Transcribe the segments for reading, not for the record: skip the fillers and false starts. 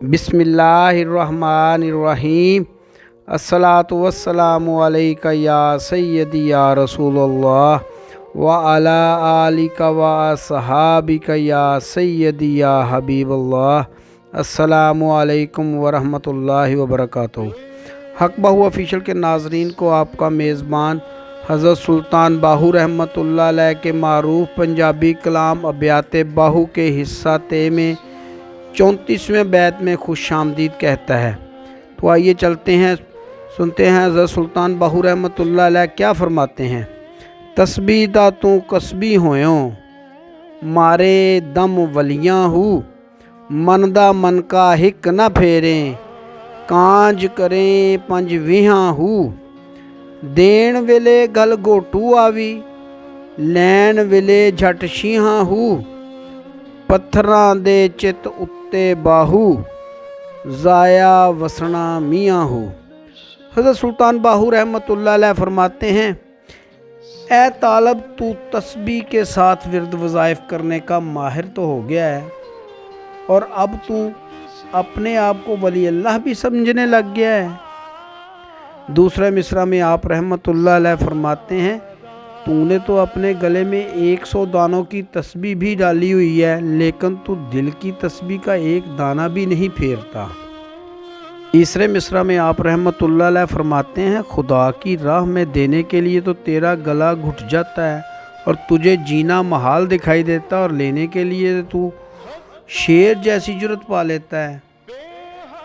बिस्मिल्लाहिर्रहमानिर्रहीम। अस्सलातु वस्सलामु अलैका या सय्यदी या रसूलल्लाह व अला आलिका व अस्हाबिका या सय्यदी या हबीबल्लाह। अस्सलामु अलैकुम व रहमतुल्लाहि व बरकातुहू। हक बाहू ऑफिशियल के नाजरीन को आपका मेज़बान हज़रत सुल्तान बाहू रहमतुल्लाह अलैह के मारूफ पंजाबी कलाम अबियात बाहू के हिस्सा ते में 34वें बैत में खुश आमदीद कहता है। तो आइए चलते हैं, सुनते हैं हज़रत सुल्तान बाहू रहमतुल्लाह अलैह क्या फरमाते हैं। तस्बीह दा तू कसबी होयों मारे दम वलियां हूँ, मन दा मन का हिक न फेरें, कांज करें पंज विहां हूँ। देण वेले गल गोटू आवी, लैन वेले झट शीहां हूँ। पत्थरां दे चित उत्ते बाहू, ज़ाया वसना मियाँ हो। हज़रत सुल्तान बाहू रहमतुल्लाह अलैह फरमाते हैं, ए तालब तू तस्बीह के साथ विर्द वज़ाइफ करने का माहिर तो हो गया है और अब तू अपने आप को वली अल्लाह भी समझने लग गया है। दूसरे मिसरा में आप रहमतुल्लाह अलैह फरमाते हैं, तूने तो अपने गले में 100 दानों की तस्बीह भी डाली हुई है, लेकिन तू दिल की तस्बीह का एक दाना भी नहीं फेरता। तीसरे मिसरा में आप रहमतुल्लाह अलैह फरमाते हैं, खुदा की राह में देने के लिए तो तेरा गला घुट जाता है और तुझे जीना महाल दिखाई देता, और लेने के लिए तू शेर जैसी जुर्रत पा लेता है।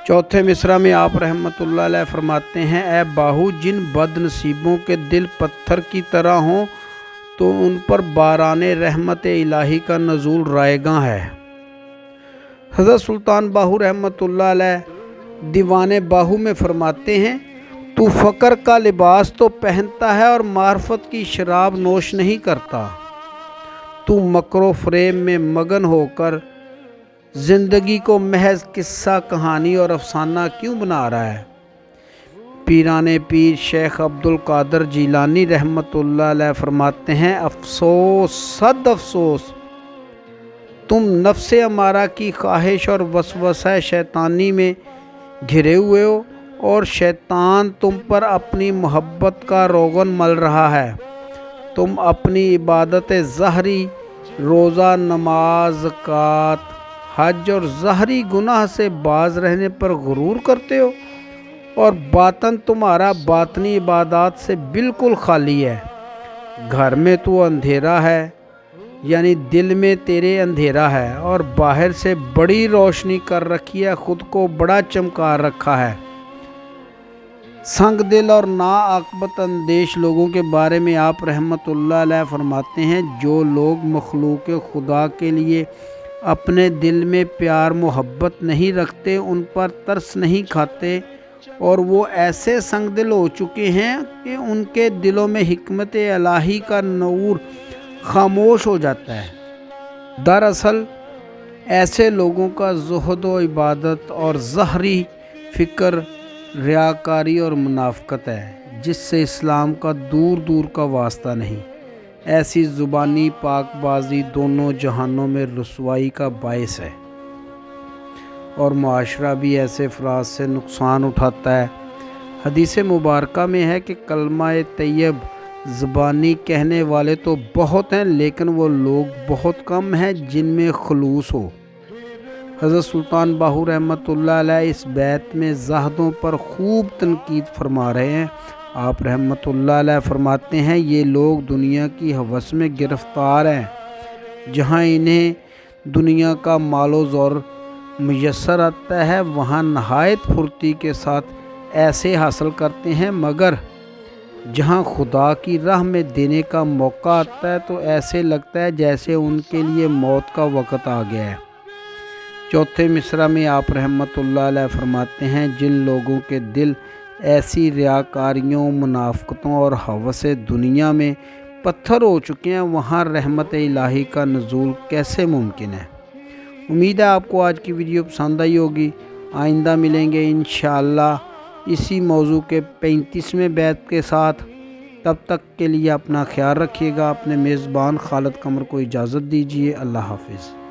चौथे मिसरा में आप रहमतुल्लाह अलैह फरमाते हैं, ए बाहू, जिन बदनसीबों के दिल पत्थर की तरह हों तो उन पर बाराने रहमत इलाही का नज़ूल रायगा है। हज़रत सुल्तान बाहू रहमतुल्लाह अलैह दीवाने बाहू में फरमाते हैं, तू फ़क्र का लिबास तो पहनता है और मार्फत की शराब नोश नहीं करता। तू मकरो फ़रेब में मगन होकर ज़िंदगी को महज किस्सा कहानी और अफसाना क्यों बना रहा है। पीराने पीर शेख अब्दुल कादर जीलानी रहमतुल्लाह अलैह फरमाते हैं, अफसोस सद अफसोस, तुम नफ्से अमारा की ख्वाहिश और वसवसा शैतानी में घिरे हुए हो और शैतान तुम पर अपनी मोहब्बत का रोगन मल रहा है। तुम अपनी इबादत ज़हरी, रोज़ा, नमाज, ज़कात, हज और ज़हरी गुनाह से बाज रहने पर गुरूर करते हो, और बातन तुम्हारा बातनी इबादत से बिल्कुल खाली है। घर में तो अंधेरा है, यानी दिल में तेरे अंधेरा है, और बाहर से बड़ी रोशनी कर रखी है, ख़ुद को बड़ा चमका रखा है। संग दिल और ना आकबत अंदेश लोगों के बारे में आप रहमतुल्लाह अलैह फरमाते हैं, जो लोग मखलूक खुदा के लिए अपने दिल में प्यार मोहब्बत नहीं रखते, उन पर तरस नहीं खाते, और वो ऐसे संग दिल हो चुके हैं कि उनके दिलों में हिकमत इलाही का नूर खामोश हो जाता है। दरअसल ऐसे लोगों का ज़ुहद व इबादत और ज़हरी फ़िक्र रियाकारी और मुनाफ़क़त है, जिससे इस्लाम का दूर दूर का वास्ता नहीं। ऐसी ज़ुबानी पाकबाजी दोनों जहानों में रुसवाई का बायस है, और मुआशरा भी ऐसे अफराद से नुकसान उठाता है। हदीस मुबारका में है कि कलमा तैयब ज़बानी कहने वाले तो बहुत हैं, लेकिन वो लोग बहुत कम हैं जिनमें खलूस हो। हज़रत सुल्तान बाहू रहमतुल्लाह अलैह इस बैत में ज़ाहदों पर खूब तनकीद फरमा रहे हैं। आप रहमतुल्लाह अलैह फरमाते हैं, ये लोग दुनिया की हवस में गिरफ़्तार हैं, जहाँ इन्हें दुनिया का मालो ज़ोर मुयस्सर आता है, वहाँ नहायत फुर्ती के साथ ऐसे हासिल करते हैं, मगर जहाँ खुदा की राह में देने का मौका आता है तो ऐसे लगता है जैसे उनके लिए मौत का वक़्त आ गया है। चौथे मिसरा में आप रहमतुल्लाह अलैह फरमाते हैं, जिन लोगों के दिल ऐसी रियाकारियों, मुनाफ़क़तों और हवस दुनिया में पत्थर हो चुके हैं, वहाँ रहमत इलाही का नज़ूल कैसे मुमकिन है। उम्मीद है आपको आज की वीडियो पसंद आई होगी। आइंदा मिलेंगे इंशाअल्लाह इसी मौजू के 35वें बैत के साथ। तब तक के लिए अपना ख्याल रखिएगा। अपने मेज़बान खालिद कमर को इजाज़त दीजिए। अल्लाह हाफ़िज़।